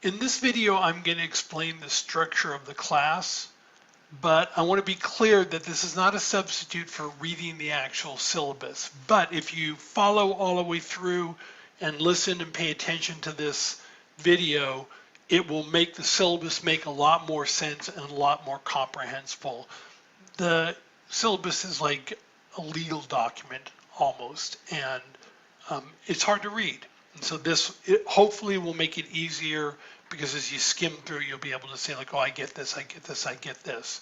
In this video, I'm going to explain the structure of the class, but I want to be clear that this is not a substitute for reading the actual syllabus. But if you follow all the way through and listen and pay attention to this video, it will make the syllabus make a lot more sense and a lot more comprehensible. The syllabus is like a legal document almost, and it's hard to read. And so hopefully will make it easier, because as you skim through, you'll be able to say like, oh, I get this, I get this, I get this.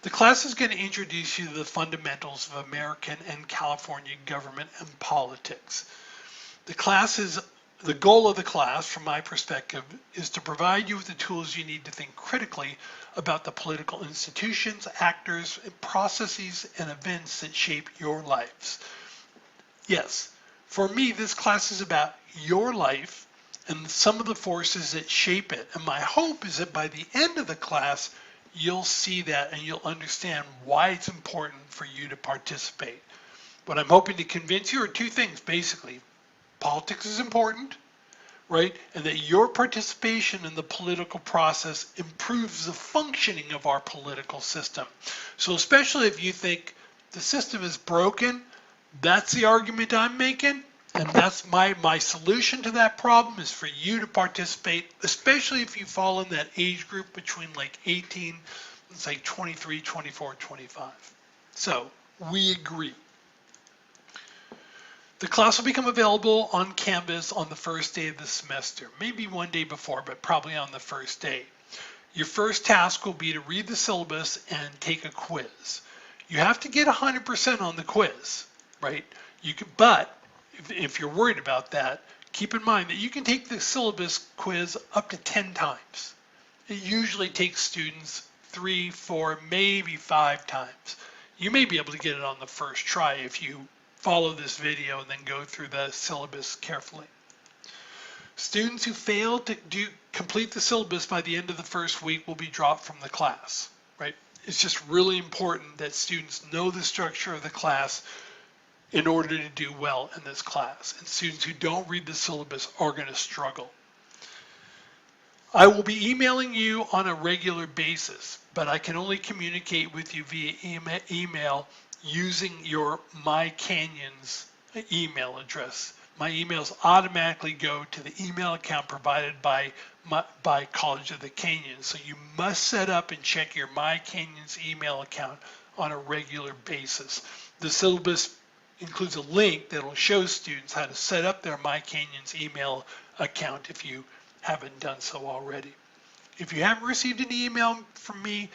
The class is going to introduce you to the fundamentals of American and California government and politics. The goal of the class, from my perspective, is to provide you with the tools you need to think critically about the political institutions, actors, processes, and events that shape your lives. Yes, for me, this class is about your life and some of the forces that shape it. And my hope is that by the end of the class, you'll see that and you'll understand why it's important for you to participate. What I'm hoping to convince you are two things, basically. Politics is important, right? And that your participation in the political process improves the functioning of our political system. So especially if you think the system is broken, that's the argument I'm making. And that's my solution to that problem is for you to participate, especially if you fall in that age group between like 18, let's say 23, 24, 25. So we agree. The class will become available on Canvas on the first day of the semester, maybe one day before, but probably on the first day. Your first task will be to read the syllabus and take a quiz. You have to get 100% on the quiz, right? But if you're worried about that, keep in mind that you can take the syllabus quiz up to 10 times. It usually takes students 3, 4, maybe 5 times. You may be able to get it on the first try if you follow this video and then go through the syllabus carefully. Students who fail to complete the syllabus by the end of the first week will be dropped from the class, right? It's just really important that students know the structure of the class in order to do well in this class. And students who don't read the syllabus are going to struggle. I will be emailing you on a regular basis, but I can only communicate with you via email using your MyCanyons email address. My emails automatically go to the email account provided by College of the Canyons. So you must set up and check your MyCanyons email account on a regular basis. The syllabus includes a link that will show students how to set up their MyCanyons email account if you haven't done so already. If you haven't received an email from me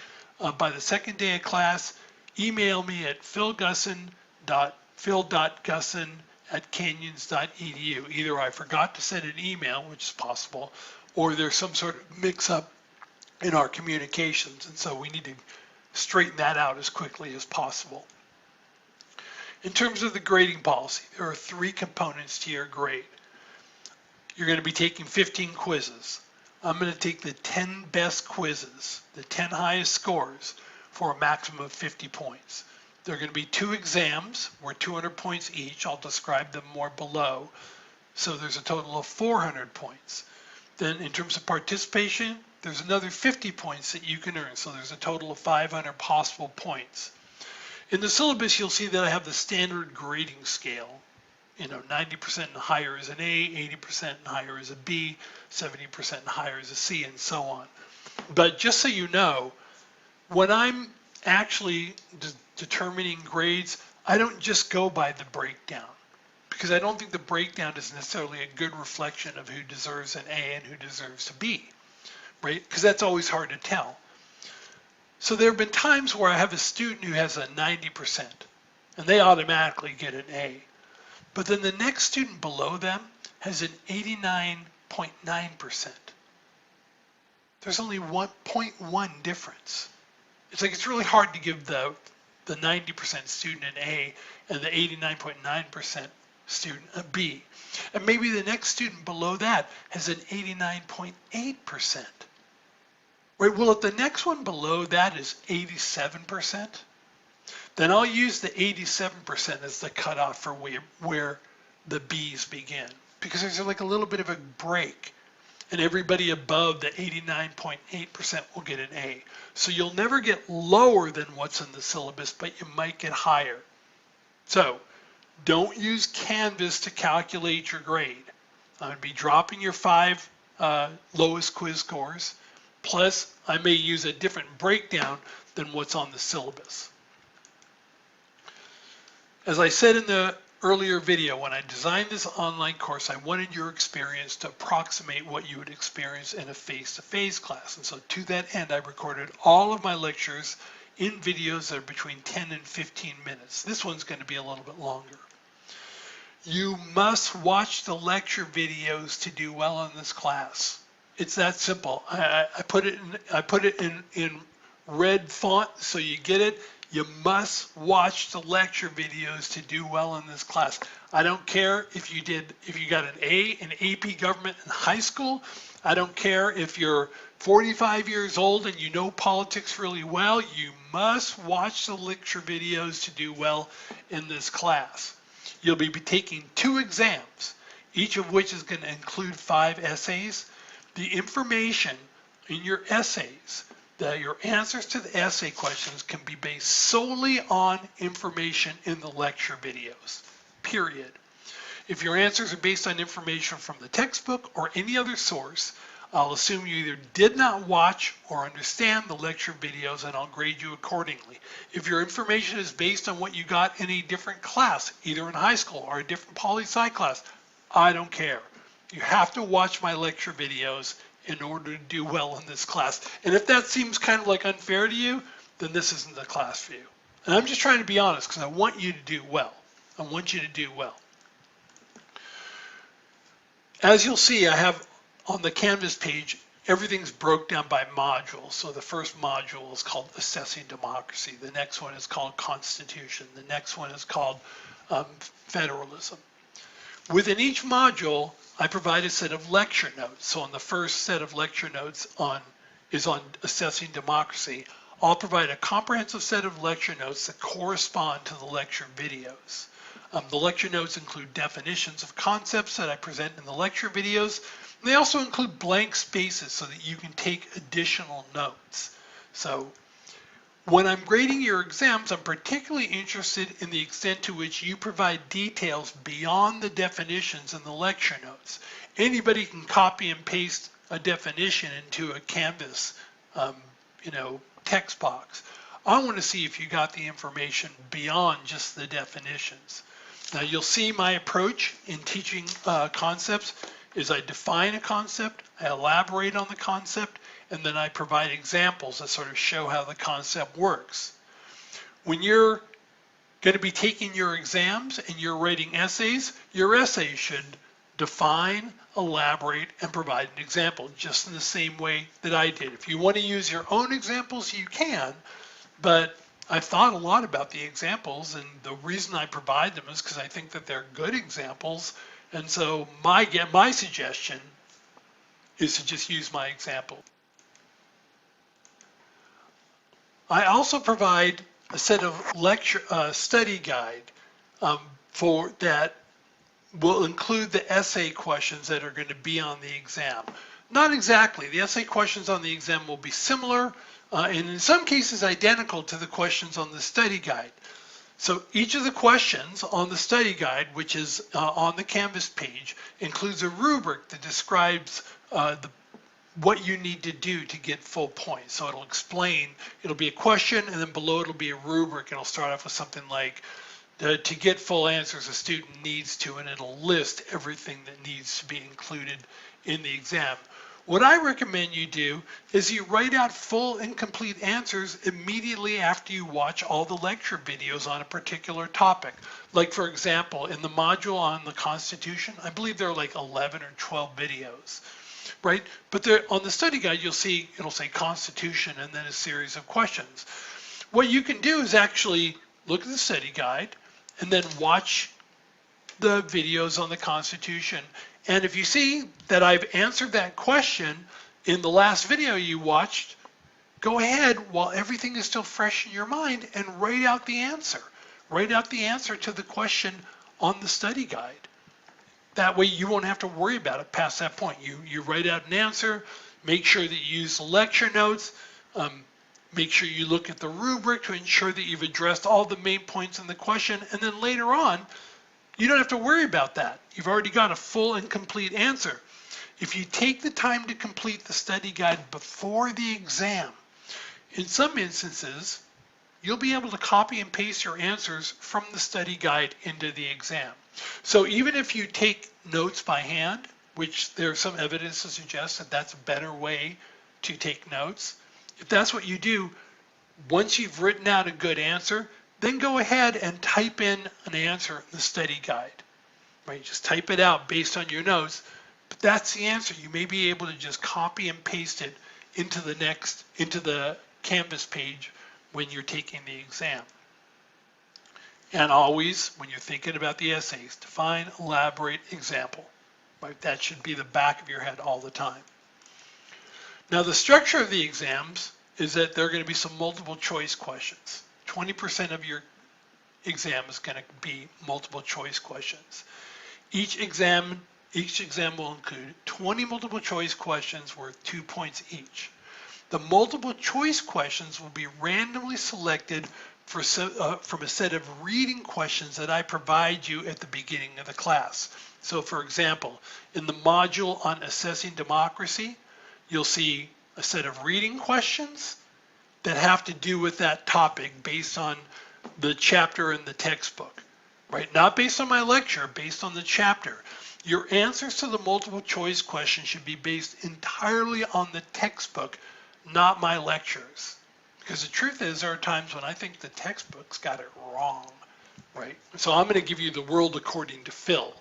by the second day of class, email me at phil.gusson@canyons.edu. Either I forgot to send an email, which is possible, or there's some sort of mix-up in our communications, and so we need to straighten that out as quickly as possible. In terms of the grading policy, there are 3 components to your grade. You're going to be taking 15 quizzes. I'm going to take the 10 best quizzes, the 10 highest scores, for a maximum of 50 points. There are going to be 2 exams, worth 200 points each. I'll describe them more below. So there's a total of 400 points. Then in terms of participation, there's another 50 points that you can earn. So there's a total of 500 possible points. In the syllabus, you'll see that I have the standard grading scale. 90% and higher is an A, 80% and higher is a B, 70% and higher is a C, and so on. But just so you know, when I'm actually determining grades, I don't just go by the breakdown, because I don't think the breakdown is necessarily a good reflection of who deserves an A and who deserves a B, right? Because that's always hard to tell. So there have been times where I have a student who has a 90%, and they automatically get an A. But then the next student below them has an 89.9%. There's only 1.1 difference. It's really hard to give the 90% student an A and the 89.9% student a B. And maybe the next student below that has an 89.8%. Right, well, if the next one below that is 87%, then I'll use the 87% as the cutoff for where the B's begin, because there's like a little bit of a break. and everybody above the 89.8% will get an A. So you'll never get lower than what's in the syllabus, but you might get higher. So don't use Canvas to calculate your grade. I'm going to be dropping your 5 lowest quiz scores, plus I may use a different breakdown than what's on the syllabus. As I said in the earlier video, when I designed this online course, I wanted your experience to approximate what you would experience in a face-to-face class. And so to that end, I recorded all of my lectures in videos that are between 10 and 15 minutes. This one's going to be a little bit longer. You must watch the lecture videos to do well in this class. It's that simple. I put it in red font so you get it. You must watch the lecture videos to do well in this class. I don't care if you got an A in AP Government in high school. I don't care if you're 45 years old and you know politics really well. You must watch the lecture videos to do well in this class. You'll be taking 2 exams, each of which is going to include 5 essays. The information in your essays, your answers to the essay questions can be based solely on information in the lecture videos, period. If your answers are based on information from the textbook or any other source, I'll assume you either did not watch or understand the lecture videos, and I'll grade you accordingly. If your information is based on what you got in a different class, either in high school or a different poli-sci class, I don't care. You have to watch my lecture videos in order to do well in this class. And if that seems kind of like unfair to you, then this isn't the class for you. And I'm just trying to be honest because I want you to do well. I want you to do well. As you'll see, I have on the Canvas page, everything's broke down by modules. So the first module is called Assessing Democracy. The next one is called Constitution. The next one is called Federalism. Within each module, I provide a set of lecture notes. So on the first set of lecture notes is on Assessing Democracy. I'll provide a comprehensive set of lecture notes that correspond to the lecture videos. The lecture notes include definitions of concepts that I present in the lecture videos. They also include blank spaces so that you can take additional notes. So when I'm grading your exams, I'm particularly interested in the extent to which you provide details beyond the definitions in the lecture notes. Anybody can copy and paste a definition into a Canvas, text box. I want to see if you got the information beyond just the definitions. Now you'll see my approach in teaching concepts is I define a concept, I elaborate on the concept, and then I provide examples that sort of show how the concept works. When you're going to be taking your exams and you're writing essays, your essay should define, elaborate, and provide an example, just in the same way that I did. If you want to use your own examples, you can, but I've thought a lot about the examples, and the reason I provide them is because I think that they're good examples. And so my suggestion is to just use my example. I also provide a set of study guide for that will include the essay questions that are going to be on the exam. Not exactly. The essay questions on the exam will be similar and in some cases identical to the questions on the study guide. So each of the questions on the study guide, which is on the Canvas page, includes a rubric that describes what you need to do to get full points. So it'll explain, it'll be a question, and then below it'll be a rubric. It'll start off with something like, to get full answers, a student needs to, and it'll list everything that needs to be included in the exam. What I recommend you do is you write out full and complete answers immediately after you watch all the lecture videos on a particular topic. Like for example, in the module on the Constitution, I believe there are like 11 or 12 videos, right? But on the study guide, you'll see it'll say Constitution and then a series of questions. What you can do is actually look at the study guide and then watch the videos on the Constitution. And if you see that I've answered that question in the last video you watched, go ahead while everything is still fresh in your mind and write out the answer. Write out the answer to the question on the study guide. That way you won't have to worry about it past that point. You write out an answer, make sure that you use the lecture notes, make sure you look at the rubric to ensure that you've addressed all the main points in the question, and then later on, you don't have to worry about that. You've already got a full and complete answer. If you take the time to complete the study guide before the exam, in some instances, you'll be able to copy and paste your answers from the study guide into the exam. So even if you take notes by hand, which there's some evidence to suggest that that's a better way to take notes, if that's what you do, once you've written out a good answer, then go ahead and type in an answer in the study guide. Right? Just type it out based on your notes. But that's the answer. You may be able to just copy and paste it into the Canvas page when you're taking the exam. And always, when you're thinking about the essays, define, elaborate, example. Right? That should be the back of your head all the time. Now, the structure of the exams is that there are going to be some multiple choice questions. 20% of your exam is going to be multiple choice questions. Each exam will include 20 multiple choice questions worth 2 points each. The multiple choice questions will be randomly selected from a set of reading questions that I provide you at the beginning of the class. So for example, in the module on assessing democracy, you'll see a set of reading questions that have to do with that topic based on the chapter in the textbook, right? Not based on my lecture, based on the chapter. Your answers to the multiple choice questions should be based entirely on the textbook, not my lectures. Because the truth is, there are times when I think the textbook's got it wrong, right? So I'm going to give you the world according to Phil.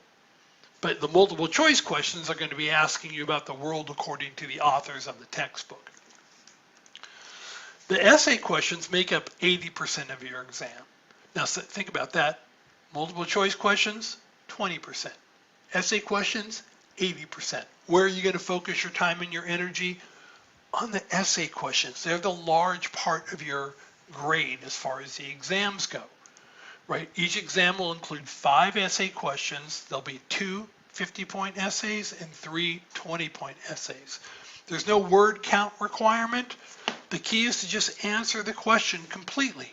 But the multiple choice questions are going to be asking you about the world according to the authors of the textbook. The essay questions make up 80% of your exam. Now think about that. Multiple choice questions, 20%. Essay questions, 80%. Where are you going to focus your time and your energy? On the essay questions. They're the large part of your grade as far as the exams go. Right? Each exam will include 5 essay questions. There'll be 2 50-point essays and 3 20-point essays. There's no word count requirement. The key is to just answer the question completely,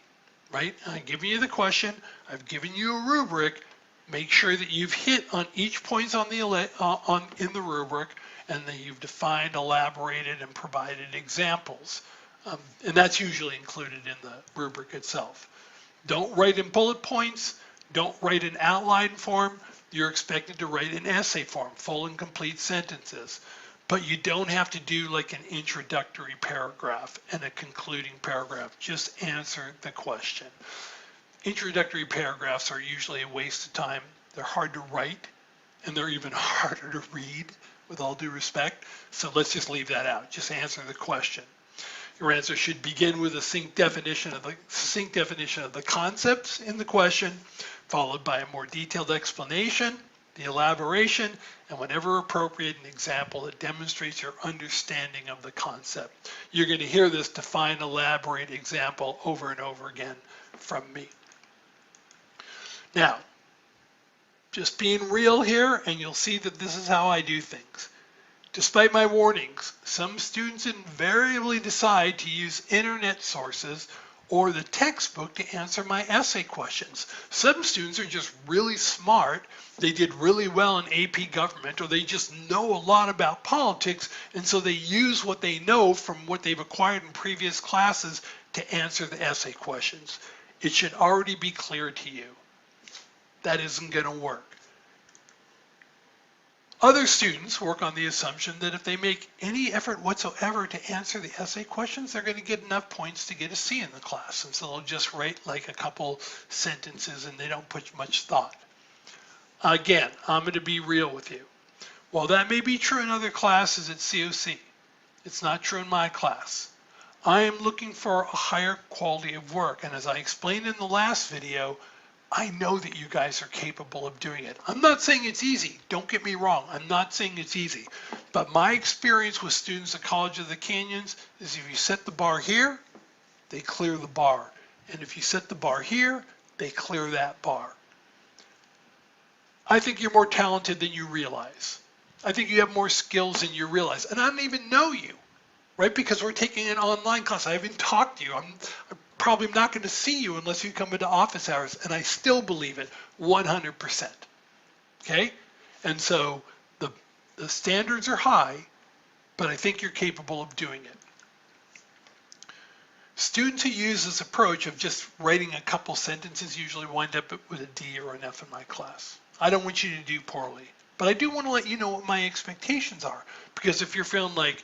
right? I've given you the question. I've given you a rubric. Make sure that you've hit on each point in the rubric, and that you've defined, elaborated, and provided examples. And that's usually included in the rubric itself. Don't write in bullet points. Don't write in outline form. You're expected to write in essay form, full and complete sentences. But you don't have to do like an introductory paragraph and a concluding paragraph. Just answer the question. Introductory paragraphs are usually a waste of time. They're hard to write, and they're even harder to read, with all due respect. So let's just leave that out. Just answer the question. Your answer should begin with a succinct definition of the concepts in the question, followed by a more detailed explanation, the elaboration, and whenever appropriate, an example that demonstrates your understanding of the concept. You're going to hear this define, elaborate example over and over again from me. Now, just being real here, and you'll see that this is how I do things. Despite my warnings, some students invariably decide to use internet sources or the textbook to answer my essay questions. Some students are just really smart. They did really well in AP Government, or they just know a lot about politics, and so they use what they know from what they've acquired in previous classes to answer the essay questions. It should already be clear to you. That isn't going to work. Other students work on the assumption that if they make any effort whatsoever to answer the essay questions, they're going to get enough points to get a C in the class. And so they'll just write like a couple sentences and they don't put much thought. Again, I'm going to be real with you. While that may be true in other classes at COC, it's not true in my class. I am looking for a higher quality of work. And as I explained in the last video, I know that you guys are capable of doing it. I'm not saying it's easy. Don't get me wrong. I'm not saying it's easy. But my experience with students at College of the Canyons is if you set the bar here, they clear the bar. And if you set the bar here, they clear that bar. I think you're more talented than you realize. I think you have more skills than you realize. And I don't even know you, right? Because we're taking an online class. I haven't talked to you. I'm probably not going to see you unless you come into office hours. And I still believe it 100%. Okay? And so the standards are high, but I think you're capable of doing it. Students who use this approach of just writing a couple sentences usually wind up with a D or an F in my class. I don't want you to do poorly, but I do want to let you know what my expectations are, because if you're feeling like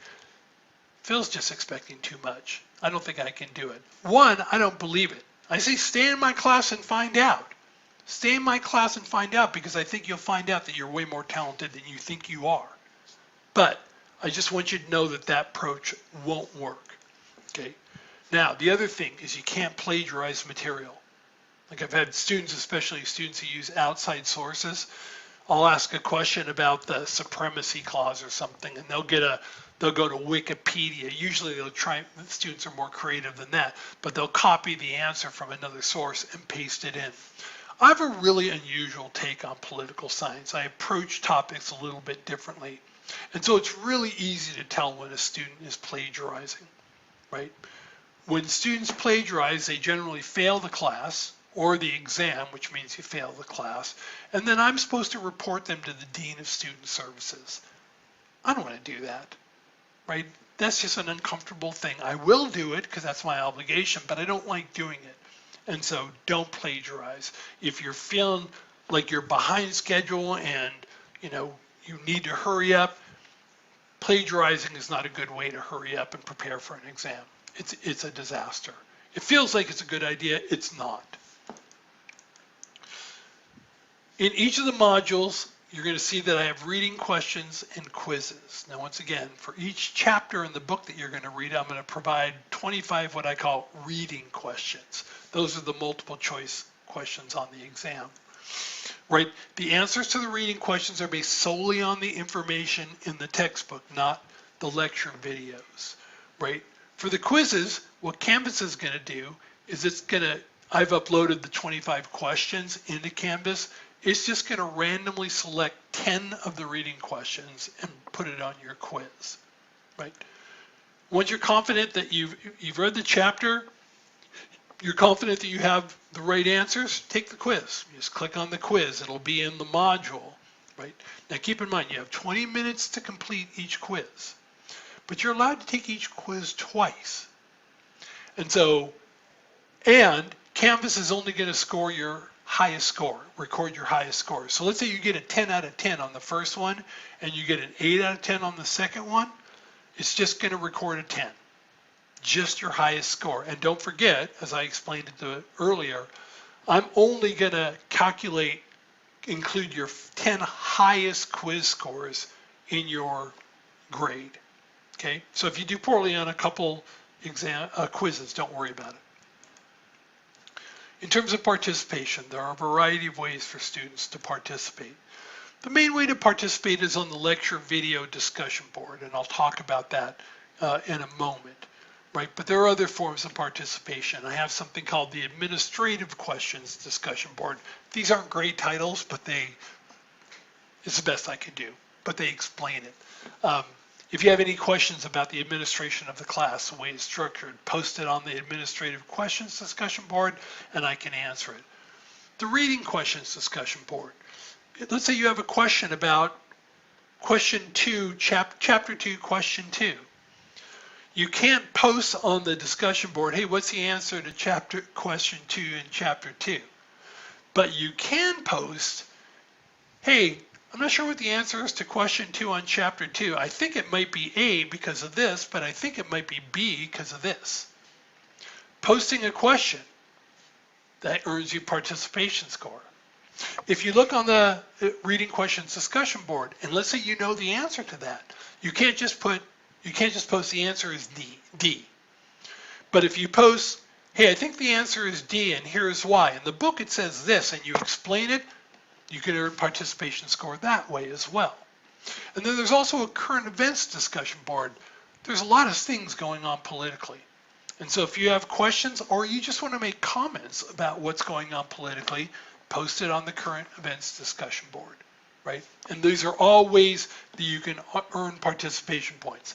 Phil's just expecting too much, I don't think I can do it. One, I don't believe it. I say stay in my class and find out. Stay in my class and find out, because I think you'll find out that you're way more talented than you think you are. But I just want you to know that that approach won't work. Okay. Now, the other thing is you can't plagiarize material. Like I've had students, especially students who use outside sources, I'll ask a question about the supremacy clause or something, and they'll go to Wikipedia. Usually students are more creative than that, but they'll copy the answer from another source and paste it in. I have a really unusual take on political science. I approach topics a little bit differently. And so it's really easy to tell when a student is plagiarizing, right? When students plagiarize, they generally fail the class or the exam, which means you fail the class, and then I'm supposed to report them to the Dean of Student Services. I don't want to do that, right? That's just an uncomfortable thing. I will do it because that's my obligation, but I don't like doing it. And so don't plagiarize. If you're feeling like you're behind schedule and you need to hurry up, plagiarizing is not a good way to hurry up and prepare for an exam. It's a disaster. It feels like it's a good idea. It's not. In each of the modules, you're going to see that I have reading questions and quizzes. Now, once again, for each chapter in the book that you're going to read, I'm going to provide 25 what I call reading questions. Those are the multiple choice questions on the exam. Right? The answers to the reading questions are based solely on the information in the textbook, not the lecture videos. Right? For the quizzes, what Canvas is going to do is I've uploaded the 25 questions into Canvas. It's just going to randomly select 10 of the reading questions and put it on your quiz, right? Once you're confident that you've read the chapter, you're confident that you have the right answers, take the quiz. You just click on the quiz. It'll be in the module, right? Now keep in mind, you have 20 minutes to complete each quiz, but you're allowed to take each quiz twice. And Canvas is only going to score your highest score, record your highest score. So let's say you get a 10 out of 10 on the first one and you get an 8 out of 10 on the second one, it's just going to record a 10, just your highest score. And don't forget, as I explained it earlier, I'm only going to include your 10 highest quiz scores in your grade. Okay, so if you do poorly on a couple quizzes, don't worry about it. In terms of participation, there are a variety of ways for students to participate. The main way to participate is on the lecture video discussion board, and I'll talk about that in a moment, right? But there are other forms of participation. I have something called the administrative questions discussion board. These aren't great titles, but it's the best I can do, but they explain it. If you have any questions about the administration of the class, the way it's structured, post it on the administrative questions discussion board and I can answer it. The reading questions discussion board. Let's say you have a question about question 2, chapter 2, question 2. You can't post on the discussion board, hey, what's the answer to question 2 in chapter 2? But you can post, hey, I'm not sure what the answer is to question 2 on chapter 2. I think it might be A because of this, but I think it might be B because of this. Posting a question, that earns you participation score. If you look on the reading questions discussion board, and let's say you know the answer to that, you can't just post the answer is D. But if you post, hey, I think the answer is D and here's why. In the book it says this, and you explain it, you can earn participation score that way as well. And then there's also a current events discussion board. There's a lot of things going on politically. And so if you have questions or you just want to make comments about what's going on politically, post it on the current events discussion board, right? And these are all ways that you can earn participation points.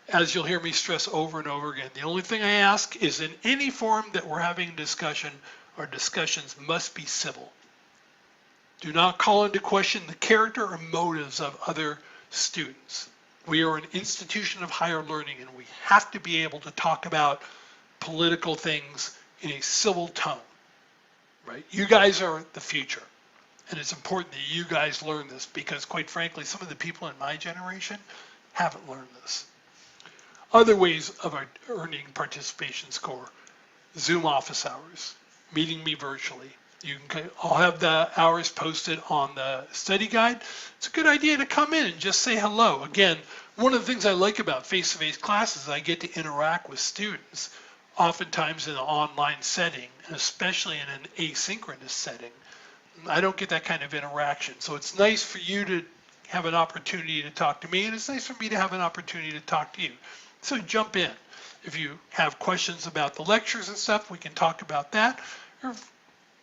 As you'll hear me stress over and over again, the only thing I ask is in any forum that we're having a discussion, our discussions must be civil. Do not call into question the character or motives of other students. We are an institution of higher learning, and we have to be able to talk about political things in a civil tone, right? You guys are the future, and it's important that you guys learn this because, quite frankly, some of the people in my generation haven't learned this. Other ways of earning participation score: Zoom office hours, meeting me virtually. I'll have the hours posted on the study guide. It's a good idea to come in and just say hello. Again, one of the things I like about face-to-face classes is I get to interact with students, oftentimes in an online setting, and especially in an asynchronous setting. I don't get that kind of interaction. So it's nice for you to have an opportunity to talk to me, and it's nice for me to have an opportunity to talk to you. So jump in. If you have questions about the lectures and stuff, we can talk about that. Or if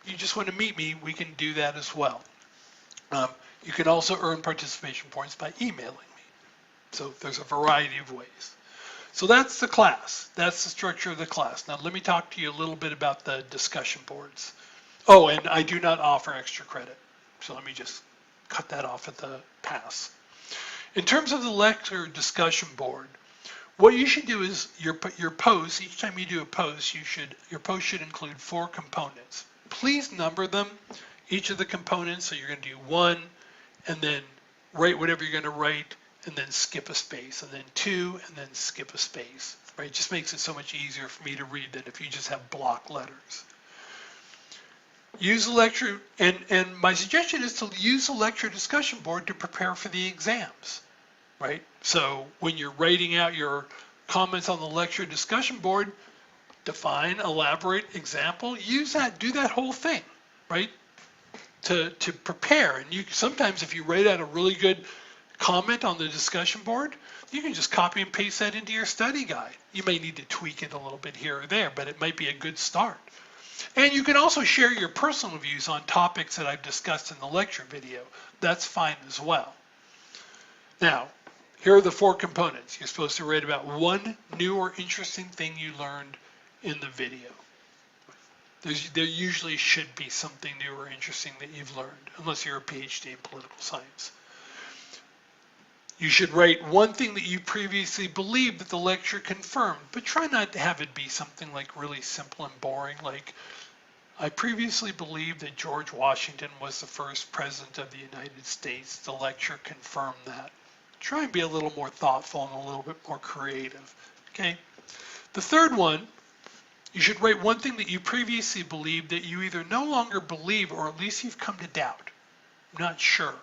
you just want to meet me, we can do that as well. You can also earn participation points by emailing me. So there's a variety of ways. So that's the class. That's the structure of the class. Now let me talk to you a little bit about the discussion boards. Oh, and I do not offer extra credit. So let me just cut that off at the pass. In terms of the lecture discussion board, what you should do is your post, each time you do a post, your post should include 4 components. Please number them, each of the components. So you're going to do 1, and then write whatever you're going to write, and then skip a space, and then 2, and then skip a space. Right? It just makes it so much easier for me to read than if you just have block letters. Use the lecture, and my suggestion is to use the lecture discussion board to prepare for the exams. Right? So when you're writing out your comments on the lecture discussion board, define, elaborate, example, use that, do that whole thing, right? To prepare. And you sometimes if you write out a really good comment on the discussion board, you can just copy and paste that into your study guide. You may need to tweak it a little bit here or there, but it might be a good start. And you can also share your personal views on topics that I've discussed in the lecture video. That's fine as well. Now, here are the 4 components. You're supposed to write about 1 new or interesting thing you learned in the video. There usually should be something new or interesting that you've learned, unless you're a PhD in political science. You should write 1 thing that you previously believed that the lecture confirmed, but try not to have it be something like really simple and boring, like, I previously believed that George Washington was the first president of the United States. The lecture confirmed that. Try and be a little more thoughtful and a little bit more creative, okay? The third one, you should write 1 thing that you previously believed that you either no longer believe or at least you've come to doubt. I'm not sure.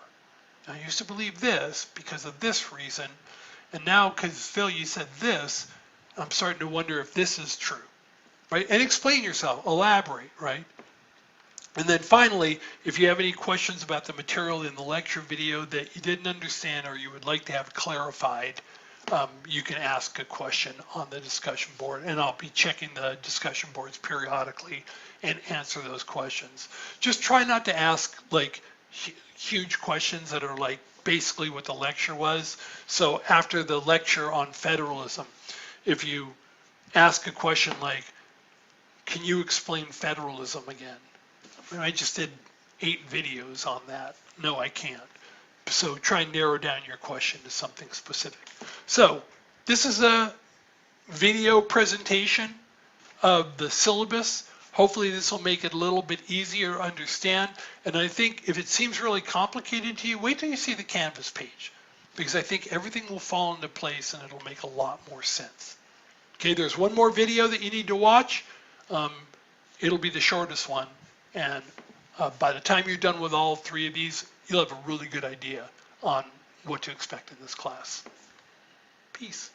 I used to believe this because of this reason, and now because Phil, you said this, I'm starting to wonder if this is true, right? And explain yourself, elaborate, right? And then finally, if you have any questions about the material in the lecture video that you didn't understand or you would like to have clarified, you can ask a question on the discussion board, and I'll be checking the discussion boards periodically and answer those questions. Just try not to ask like huge questions that are like basically what the lecture was. So after the lecture on federalism, if you ask a question like, can you explain federalism again? I just did 8 videos on that. No, I can't. So try and narrow down your question to something specific. So this is a video presentation of the syllabus. Hopefully this will make it a little bit easier to understand. And I think if it seems really complicated to you, wait till you see the Canvas page, because I think everything will fall into place and it'll make a lot more sense. Okay, there's 1 more video that you need to watch. It'll be the shortest one. And by the time you're done with all 3 of these, you'll have a really good idea on what to expect in this class. Peace.